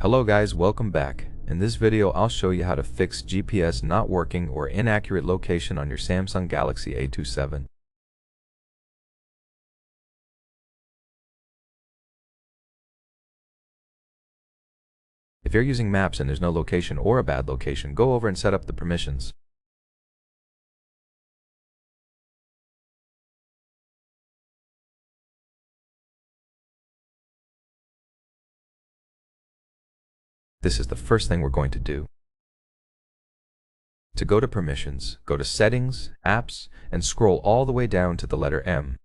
Hello guys, welcome back. In this video I'll show you how to fix GPS not working or inaccurate location on your Samsung Galaxy A27. If you're using maps and there's no location or a bad location, go over and set up the permissions. This is the first thing we're going to do. To go to permissions, go to Settings, Apps, and scroll all the way down to the letter M.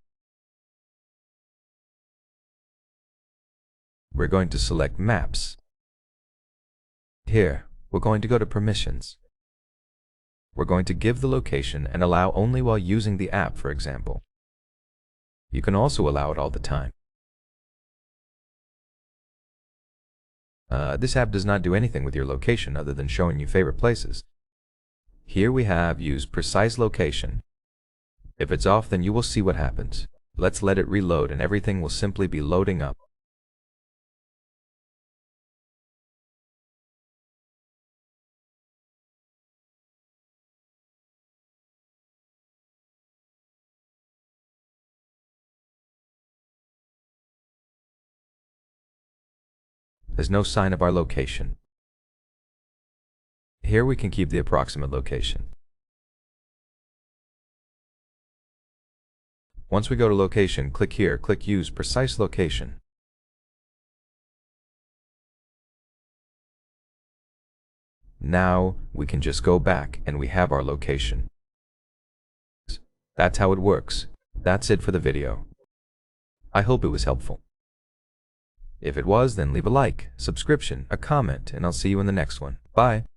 We're going to select Maps. Here, we're going to go to Permissions. We're going to give the location and allow only while using the app, for example. You can also allow it all the time. This app does not do anything with your location other than showing you favorite places. Here we have Use Precise Location. If it's off, then you will see what happens. Let's let it reload and everything will simply be loading up. There's no sign of our location. Here we can keep the approximate location. Once we go to location, click here, click Use Precise Location. Now we can just go back and we have our location. That's how it works. That's it for the video. I hope it was helpful. If it was, then leave a like, subscription, a comment, and I'll see you in the next one. Bye.